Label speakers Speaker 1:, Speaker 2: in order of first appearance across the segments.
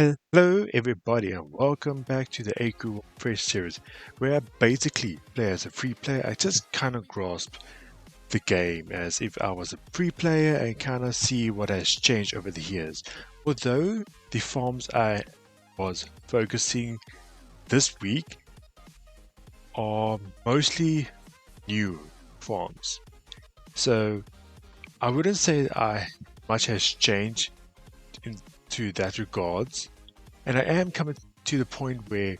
Speaker 1: Hello everybody and welcome back to the AQWFresh series where I basically play as a free player. I just kind of grasp the game as if I was a free player and kind of see what has changed over the years. Although the farms I was focusing this week are mostly new farms. So I wouldn't say that much has changed into that regards. And I am coming to the point where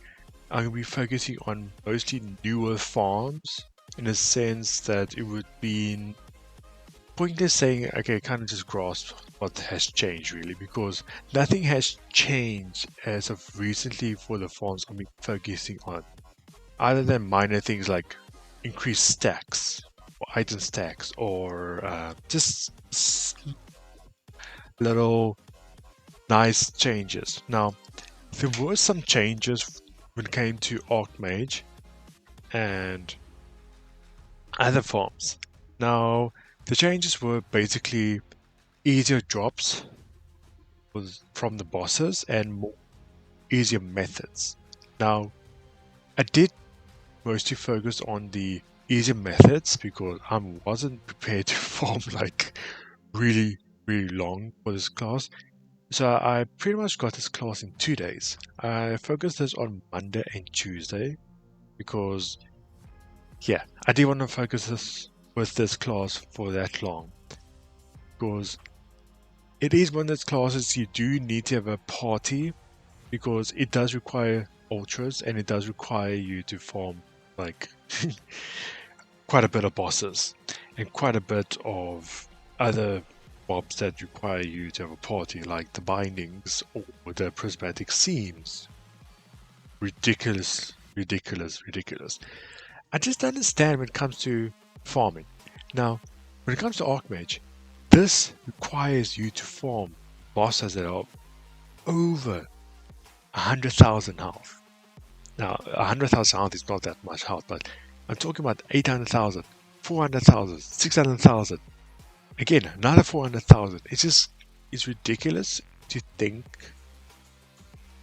Speaker 1: I'm going to be focusing on mostly newer farms in a sense that it would be pointless saying, okay, kind of just grasp what has changed really, because nothing has changed as of recently for the farms I'm focusing on, other than minor things like increased stacks or item stacks or just little nice changes. Now, there were some changes when it came to ArchMage and other farms. Now, the changes were basically easier drops from the bosses and easier methods. Now, I did mostly focus on the easier methods because I wasn't prepared to farm like really, really long for this class. So I pretty much got this class in 2 days. I focused this on Monday and Tuesday because yeah, I didn't want to focus this with this class for that long because it is one of those classes you do need to have a party because it does require ultras and it does require you to farm like quite a bit of bosses and quite a bit of other mobs that require you to have a party like the bindings or the prismatic seams. Ridiculous, ridiculous, ridiculous. I just don't understand when it comes to farming. Now, when it comes to ArchMage, this requires you to farm bosses that are over 100,000 health. Now, 100,000 health is not that much health, but I'm talking about 800,000, 400,000, 600,000. Again, another 400,000. It's ridiculous to think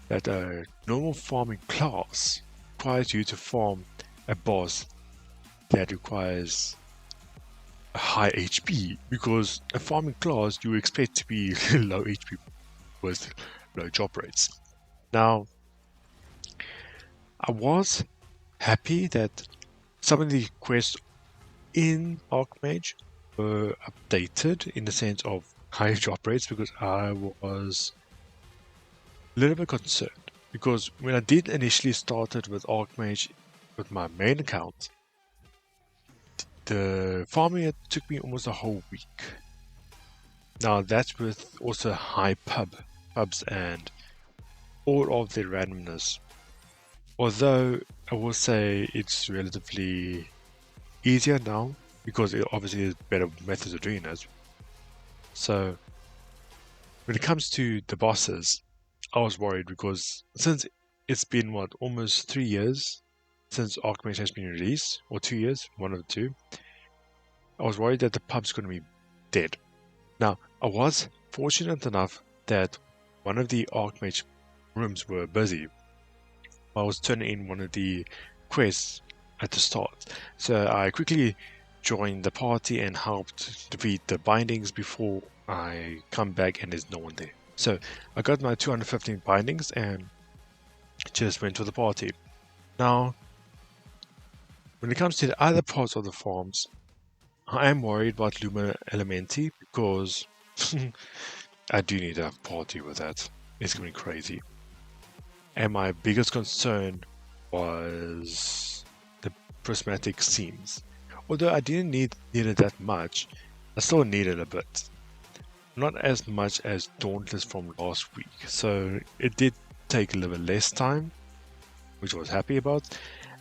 Speaker 1: that a normal farming class requires you to farm a boss that requires a high HP, because a farming class you expect to be low HP with low drop rates. Now, I was happy that some of the quests in ArchMage were updated in the sense of high drop rates, because I was a little bit concerned. Because when I did initially started with ArchMage with my main account, the farming it took me almost a whole week. Now that's with also high pubs and all of the randomness. Although I will say it's relatively easier now because it obviously is better methods of doing it. So when it comes to the bosses, I was worried because since it's been almost 3 years since ArchMage has been released, or 2 years, one of the two, I was worried that the pub's going to be dead. Now, I was fortunate enough that one of the ArchMage rooms were busy. I was turning in one of the quests at the start. So I quickly joined the party and helped defeat the bindings before I come back and there's no one there. So I got my 215 bindings and just went to the party. Now, when it comes to the other parts of the farms, I am worried about Luma Elementi because I do need a party with that. It's going to be crazy. And my biggest concern was the prismatic seams. Although I didn't need it that much, I still needed a bit. Not as much as Dauntless from last week. So it did take a little bit less time, which I was happy about.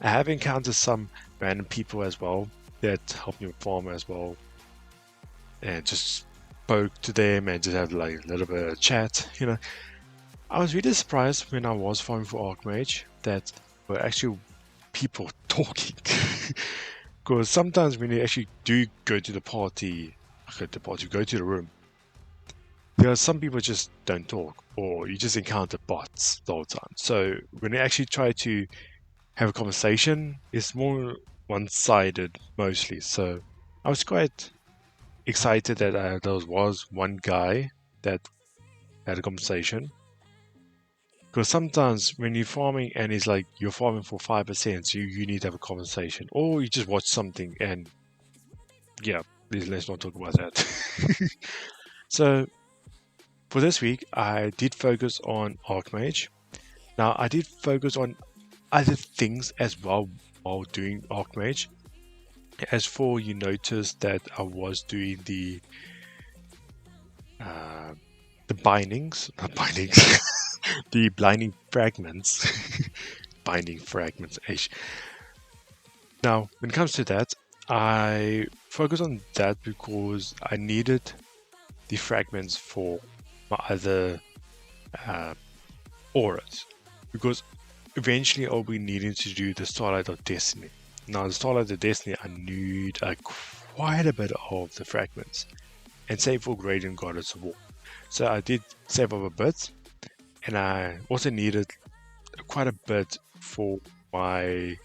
Speaker 1: I have encountered some random people as well that helped me farm as well. And just spoke to them and just had like a little bit of chat, I was really surprised when I was farming for ArchMage that were actually people talking. Because sometimes when you actually do go to the party, go to the room, there are some people just don't talk, or you just encounter bots the whole time. So when you actually try to have a conversation, it's more one-sided mostly. So I was quite excited that there was one guy that had a conversation. Because sometimes when you're farming and it's like you're farming for 5%, so you need to have a conversation. Or you just watch something and yeah, let's not talk about that. So for this week, I did focus on ArchMage. Now, I did focus on other things as well while doing ArchMage. As for you noticed that I was doing uh, the bindings, not bindings, the blinding fragments, binding fragments. Now, when it comes to that, I focus on that because I needed the fragments for my other uh, auras. Because eventually I'll be needing to do the Starlight of Destiny. Now, the Starlight of Destiny, I need quite a bit of the fragments. And save for Gradient Goddess of War. So I did save up a bit. And I also needed quite a bit for my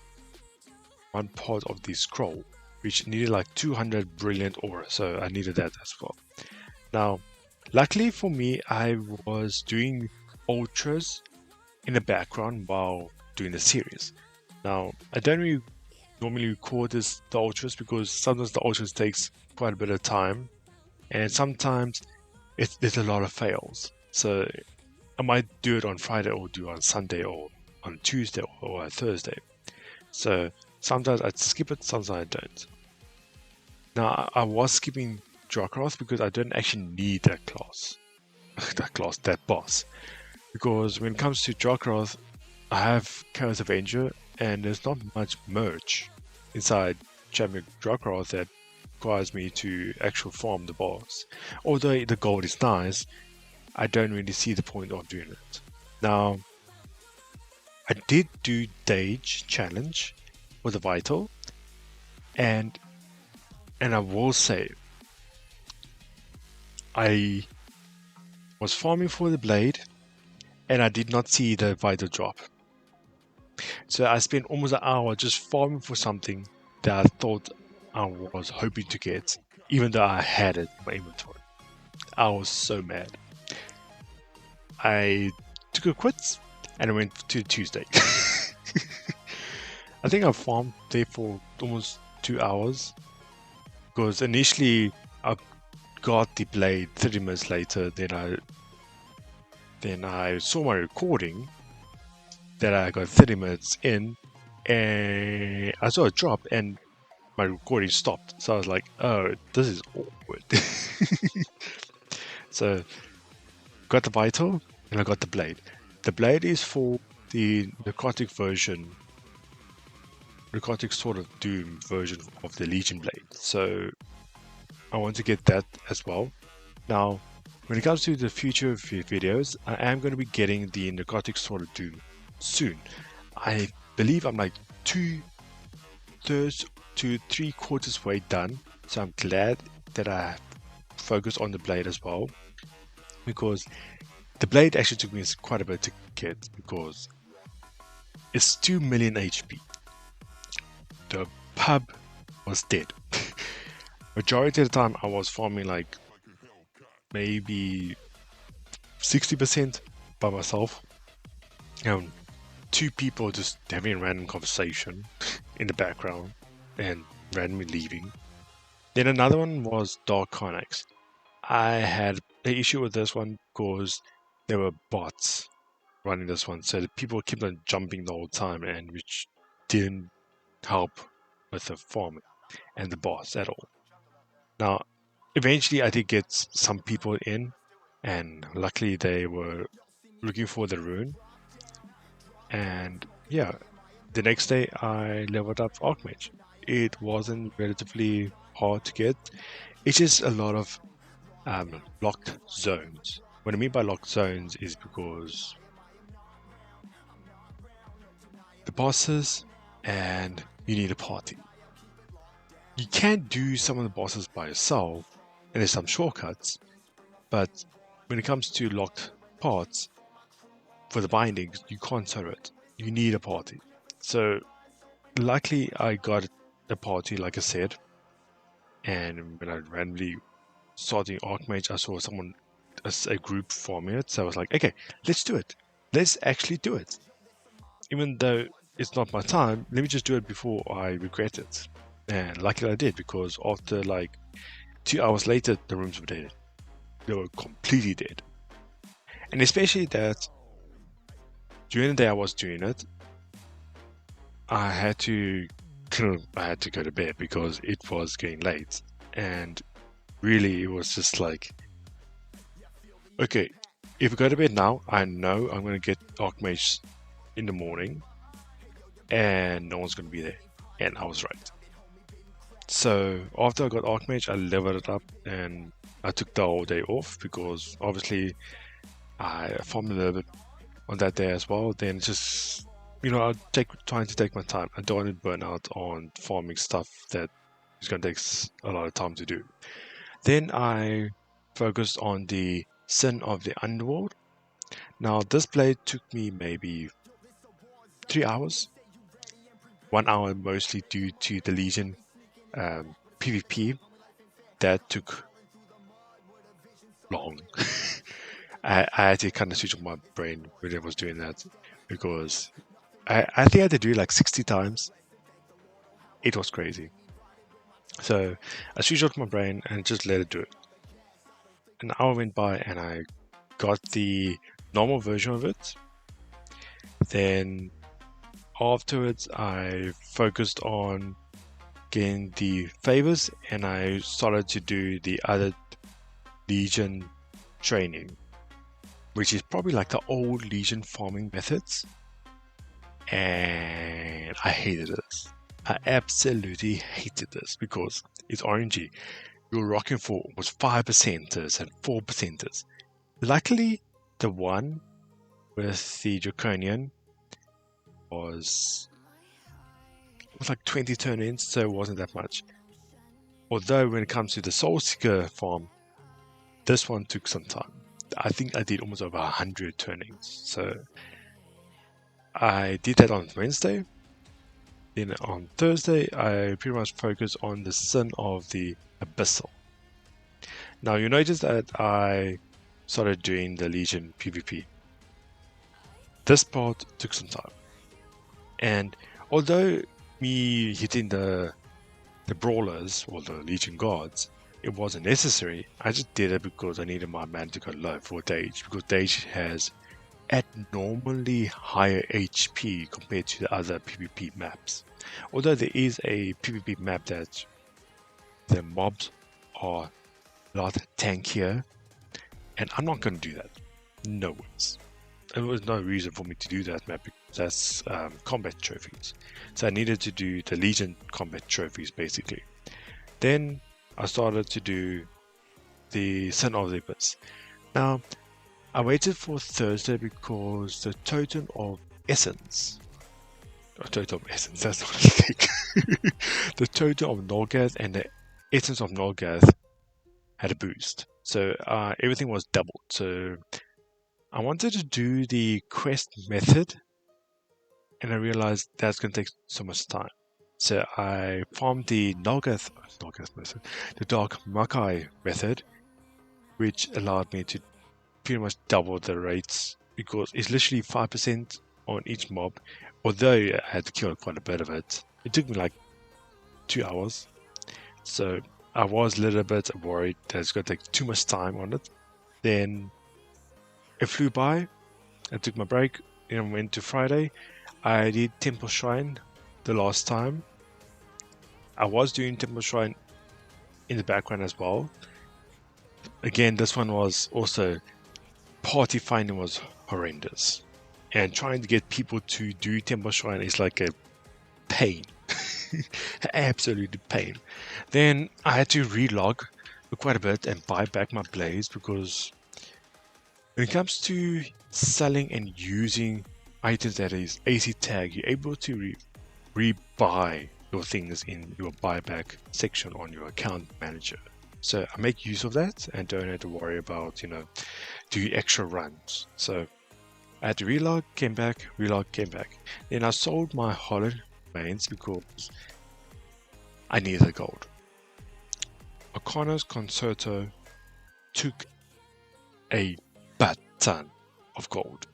Speaker 1: one part of the scroll, which needed like 200 brilliant aura, so I needed that as well. Now, luckily for me, I was doing ultras in the background while doing the series. Now, I don't really normally record the ultras because sometimes the ultras takes quite a bit of time, and sometimes there's a lot of fails. So I might do it on Friday or do it on Sunday or on Tuesday or Thursday. So sometimes I skip it, sometimes I don't. Now I was skipping Dracaroth because I don't actually need that class, that boss. Because when it comes to Dracaroth, I have Chaos Avenger and there's not much merch inside Champion Dracaroth that requires me to actually farm the boss. Although the gold is nice, I don't really see the point of doing it. Now, I did do Dage challenge with a Vital, and I will say I was farming for the blade and I did not see the Vital drop. So I spent almost an hour just farming for something that I thought I was hoping to get, even though I had it in my inventory. I was so mad. I took a quit and I went to Tuesday. I think I farmed there for almost 2 hours because initially I got the blade 30 minutes later. Then I saw my recording that I got 30 minutes in, and I saw a drop and my recording stopped. So I was like, "Oh, this is awkward." So got the Vital and I got the blade. The blade is for the necrotic sort of Doom version of the Legion blade. So I want to get that as well. Now, when it comes to the future videos, I am going to be getting the Necrotic Sword of Doom soon. I believe I'm like 2/3 to 3/4 way done, so I'm glad that I focused on the blade as well, because the blade actually took me quite a bit to get, because it's 2 million HP. The pub was dead. Majority of the time I was farming like maybe 60% by myself, and 2 people just having a random conversation in the background and randomly leaving. Then another one was Dark Carnax. I had an issue with this one because there were bots running this one, so the people kept on jumping the whole time, and which didn't help with the farming and the boss at all. Now, eventually I did get some people in, and luckily they were looking for the rune. And yeah, the next day I leveled up ArchMage. It wasn't relatively hard to get. It's just a lot of locked zones. What I mean by locked zones is because the bosses and you need a party. You can do some of the bosses by yourself, and there's some shortcuts, but when it comes to locked parts for the bindings, you can't sew it. You need a party. So luckily I got a party, like I said, and when I randomly starting ArchMage, I saw someone, a group forming it, so I was like, okay, let's do it. Let's actually do it. Even though it's not my time, let me just do it before I regret it. And luckily I did, because after like 2 hours later, the rooms were dead. They were completely dead. And especially that during the day I was doing it, I had to go to bed because it was getting late. And really, it was just like, okay, if we go to bed now, I know I'm going to get ArchMage in the morning and no one's going to be there. And I was right. So after I got ArchMage, I leveled it up and I took the whole day off because obviously I farmed a little bit on that day as well. Then just, I'm trying to take my time. I don't want to burn out on farming stuff that is going to take a lot of time to do. Then I focused on the Sin of the Underworld. Now this blade took me maybe 3 hours. 1 hour mostly due to the Legion PvP. That took long. I had to kind of switch on my brain when I was doing that because I think I had to do it like 60 times. It was crazy. So I switched off my brain and just let it do it. An hour went by and I got the normal version of it. Then afterwards I focused on getting the favors and I started to do the other Legion training, which is probably like the old Legion farming methods, and I hated this. I absolutely hated this because it's RNG. You're rocking for was 5%ers and 4%ers. Luckily, the one with the Draconian was like 20 turn-ins, so it wasn't that much. Although when it comes to the Soul Seeker farm, this one took some time. I think I did almost over 100 turn-ins. So I did that on Wednesday. Then on Thursday, I pretty much focused on the Sin of the Abyssal. Now you notice that I started doing the Legion PvP. This part took some time. And although me hitting the brawlers or the Legion guards, it wasn't necessary, I just did it because I needed my man to go low for Dage, because Dage has abnormally higher HP compared to the other PvP maps. Although there is a PvP map that the mobs are a lot tankier, and I'm not going to do that. No ways. There was no reason for me to do that map because that's combat trophies. So I needed to do the Legion combat trophies basically. Then I started to do the Sin of the Abyss. Now, I waited for Thursday because the Totem of Essence, that's not a thing. The Totem of Nolgath and the Essence of Nolgath had a boost. So everything was doubled. So I wanted to do the quest method and I realized that's going to take so much time. So I farmed the Nolgath method, the Dark Makai method, which allowed me to pretty much double the rates because it's literally 5% on each mob. Although I had to kill quite a bit of it, it took me like 2 hours. So I was a little bit worried that it's going to take too much time on it. Then it flew by. I took my break and went to Friday. I did Temple Shrine the last time. I was doing Temple Shrine in the background as well. Again, this one was also party finding was horrendous. And trying to get people to do Temple Shrine is like a pain. Absolute pain. Then I had to relog quite a bit and buy back my blades because when it comes to selling and using items that is AC tag, you're able to rebuy your things in your buyback section on your account manager. So I make use of that and don't have to worry about, do extra runs. So I had to relog, came back, relog, came back. Then I sold my hollow mains because I needed the gold. Arcana's Concerto took a butt ton of gold.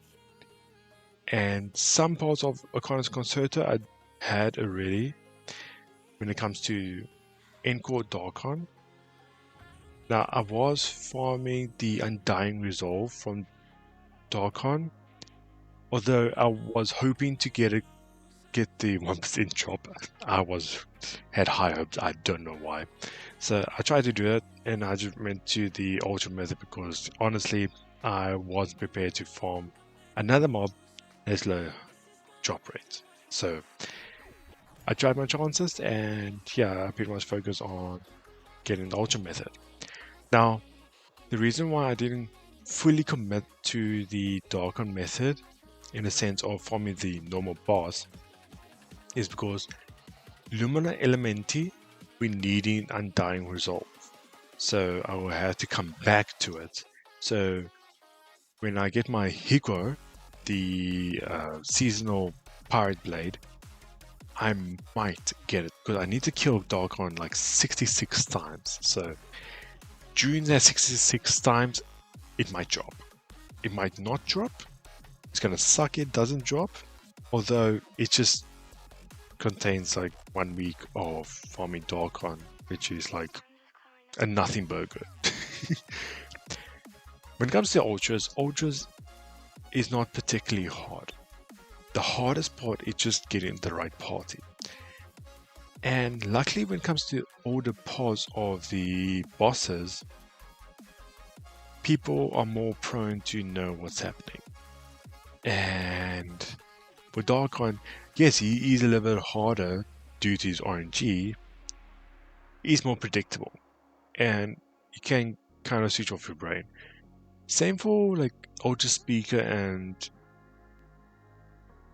Speaker 1: And some parts of Arcana's Concerto I had already when it comes to Encore Darkon. Now I was farming the Undying Resolve from Darkon, although I was hoping to get the 1% drop. I had high hopes, I don't know why. So I tried to do it, and I just went to the Ultra method because honestly I wasn't prepared to farm another mob as low drop rate. So I tried my chances, and yeah, I pretty much focused on getting the Ultra method. Now, the reason why I didn't fully commit to the Darkon method in the sense of farming the normal boss is because Lumina Elementi we're needing Undying Resolve. So I will have to come back to it. So when I get my Hiko, the seasonal Pirate Blade, I might get it because I need to kill Darkon like 66 times. So during that 66 times, it might drop. It might not drop. It's gonna suck it doesn't drop. Although it just contains like 1 week of farming Darkon, which is like a nothing burger. When it comes to Ultras is not particularly hard. The hardest part is just getting the right party. And luckily when it comes to all the parts of the bosses, people are more prone to know what's happening. And for Darkon, yes, he is a little bit harder due to his RNG. He's more predictable, and you can kind of switch off your brain. Same for like Ultra Speaker and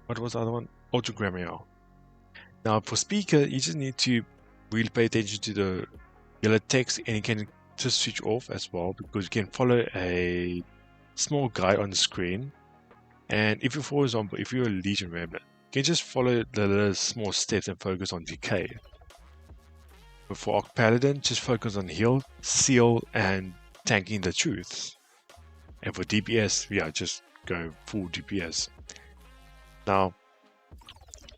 Speaker 1: what was the other one? Ultra Gramiel. Now for Speaker, you just need to really pay attention to the yellow text, and you can just switch off as well because you can follow a small guide on the screen. And if you, for example, if you're a Legion Remnant, you can just follow the little small steps and focus on decay. But for Arc Paladin, just focus on heal, seal, and tanking the truths. And for DPS, yeah, just go full DPS. Now,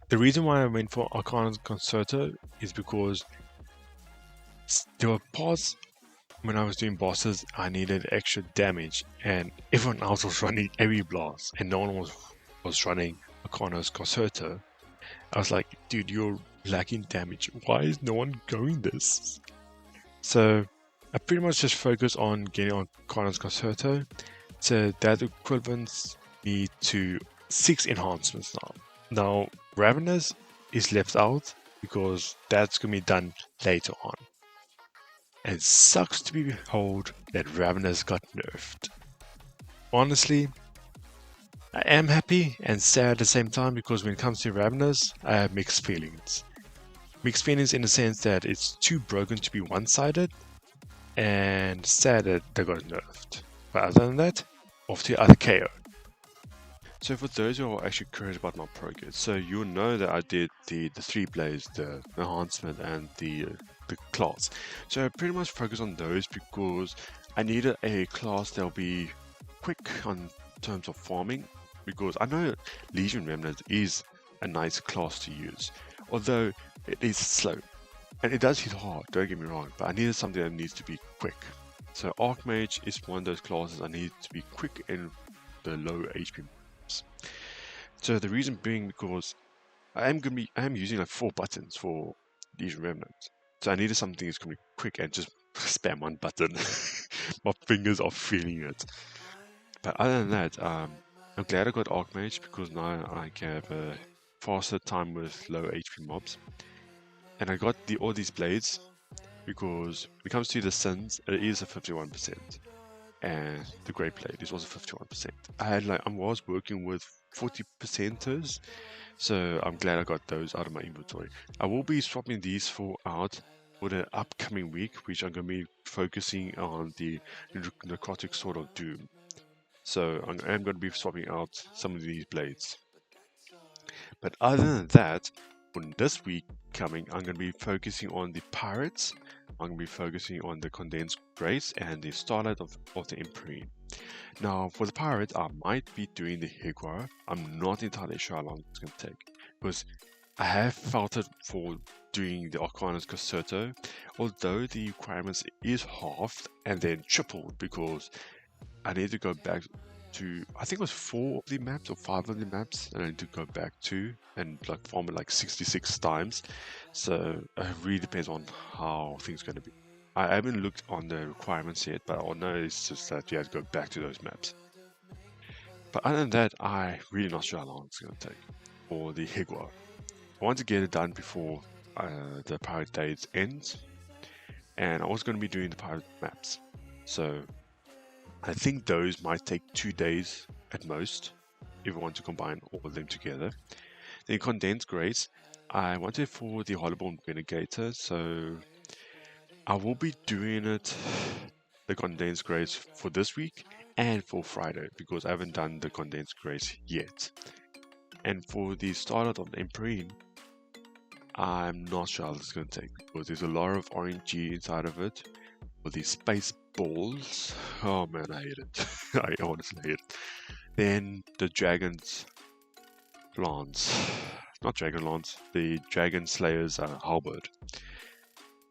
Speaker 1: the reason why I went for Arcana's Concerto is because there were parts when I was doing bosses, I needed extra damage, and everyone else was running AirY Blast, and no one was running Arcana's Concerto. I was like, dude, you're lacking damage. Why is no one going this? So I pretty much just focus on getting on Arcana's Concerto. So that equivalents me to 6 enhancements now. Now, Ravenous is left out because that's going to be done later on. And it sucks to be told that Ravenous got nerfed. Honestly, I am happy and sad at the same time because when it comes to Ravenous, I have mixed feelings. Mixed feelings in the sense that it's too broken to be one-sided, and sad that they got nerfed. But other than that, off to other KO. So for those who are actually curious about my progress, so you'll know that I did the 3 blades, the enhancement, and the class. So I pretty much focus on those because I needed a class that'll be quick on terms of farming, because I know Legion Remnant is a nice class to use, although it is slow and it does hit hard, don't get me wrong, but I needed something that needs to be quick. So ArchMage is one of those classes I need to be quick in the low HP. So the reason being because I am using like 4 buttons for Legion Remnant. So I needed something that's going to be quick and just spam one button. My fingers are feeling it. But other than that, I'm glad I got ArchMage because now I can have a faster time with low HP mobs. And I got all these blades because when it comes to the Sins, it is a 51%. And the Great Blade is also 51%. I was working with 40%ers, so I'm glad I got those out of my inventory. I will be swapping these 4 out for the upcoming week, which I'm going to be focusing on the Necrotic Sword of Doom. So I am going to be swapping out some of these blades. But other than that, for this week coming, I'm going to be focusing on the pirates. I'm going to be focusing on the condensed grace and the starlight of the Empyrean. Now, for the pirate, I might be doing the Higuera. I'm not entirely sure how long it's going to take, because I have felt it for doing the Arcanus Concerto, although the requirements is halved and then tripled, because I need to go back to, I think it was 4 of the maps or 5 of the maps, and I need to go back to and like farm it like 66 times. So it really depends on how things are going to be. I haven't looked on the requirements yet, but I know it's just that you have to go back to those maps. But other than that, I'm really not sure how long it's going to take for the Higuera. I want to get it done before the pirate days ends, and I was going to be doing the pirate maps. So I think those might take 2 days at most if I want to combine all of them together. Then condensed grace, I wanted for the Hollowborn Vinegator, so I will be doing it, the condensed grace, for this week and for Friday, because I haven't done the condensed grace yet. And for the starlight of the Empyrean, I'm not sure how this is going to take, because there's a lot of RNG inside of it. For the space balls, oh man, I hate it. I honestly hate it. Then the dragon's lance, not dragon lance, the dragon slayer's halberd.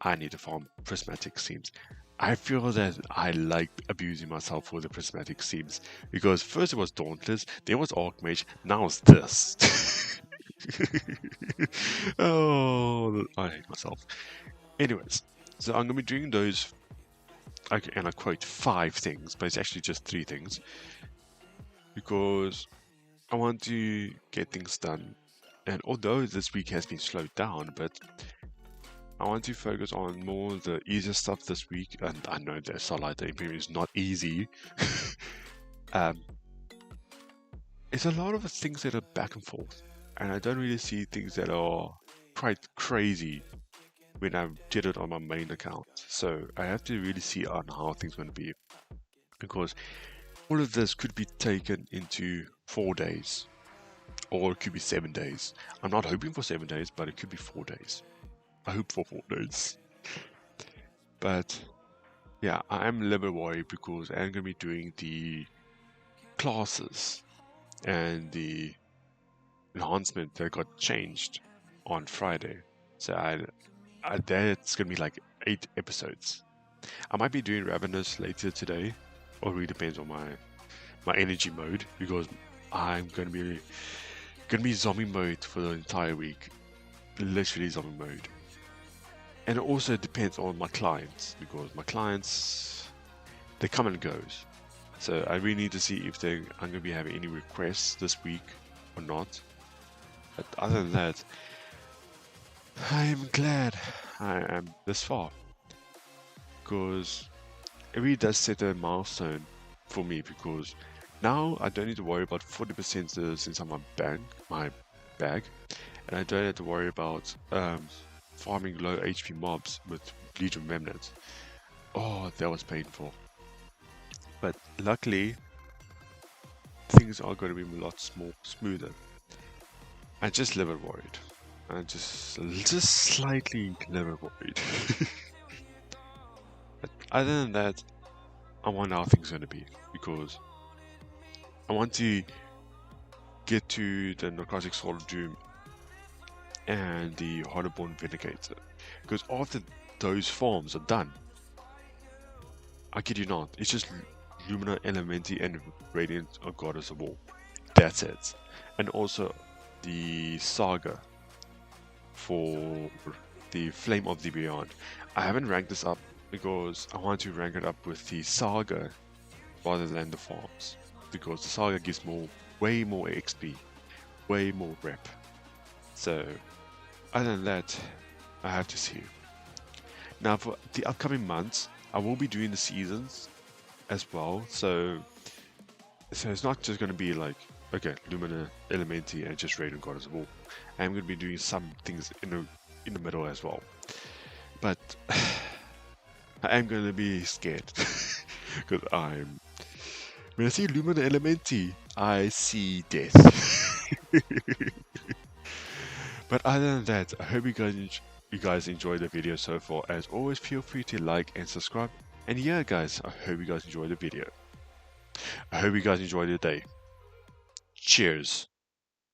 Speaker 1: I need to farm prismatic seams. I feel that I like abusing myself for the prismatic seams, because first it was Dauntless, then it was ArchMage, now it's this. Oh, I hate myself. Anyways, so I'm going to be doing those, and I quote 5 things, but it's actually just 3 things, because I want to get things done. And although this week has been slowed down, but I want to focus on more the easier stuff this week. And I know that Starlight Imperium is not easy. It's a lot of things that are back and forth, and I don't really see things that are quite crazy when I did it on my main account. So I have to really see on how things are going to be, because all of this could be taken into 4 days, or it could be 7 days. I'm not hoping for 7 days, but it could be 4 days. I hope for 4 days. But yeah, I am a little bit worried, because I'm going to be doing the classes and the enhancement that got changed on Friday. So that's going to be like 8 episodes. I might be doing Ravenous later today, or it really depends on my energy mode, because I'm going to be zombie mode for the entire week. Literally zombie mode. And it also depends on my clients, because my clients, they come and goes. So I really need to see if I'm going to be having any requests this week or not. But other than that, I am glad I am this far, because it really does set a milestone for me, because now I don't need to worry about 40% citizens inside my bag, and I don't have to worry about farming low HP mobs with Legion Remnants. Oh, that was painful. But luckily, things are going to be a lot smoother. I just live worried. I'm just slightly live worried. But other than that, I wonder how things are going to be, because I want to get to the Necrotic Sword of Doom and the Hollowborn Vindicator, because after those farms are done, I kid you not, it's just Lumina Elementi and Radiant of Goddess of War. That's it. And also the Saga for the Flame of the Beyond. I haven't ranked this up because I want to rank it up with the Saga rather than the farms, because the Saga gives way more XP, way more rep. So other than that, I have to see. Now for the upcoming months, I will be doing the seasons as well. So it's not just going to be like, okay, Lumina, Elementi, and just Radiant Goddess of War. I'm going to be doing some things in the middle as well. But I am going to be scared because I'm When I see Lumina Elementi, I see death. But other than that, I hope you guys enjoyed the video so far. As always, feel free to like and subscribe. And yeah, guys, I hope you guys enjoyed the video. I hope you guys enjoyed the day. Cheers.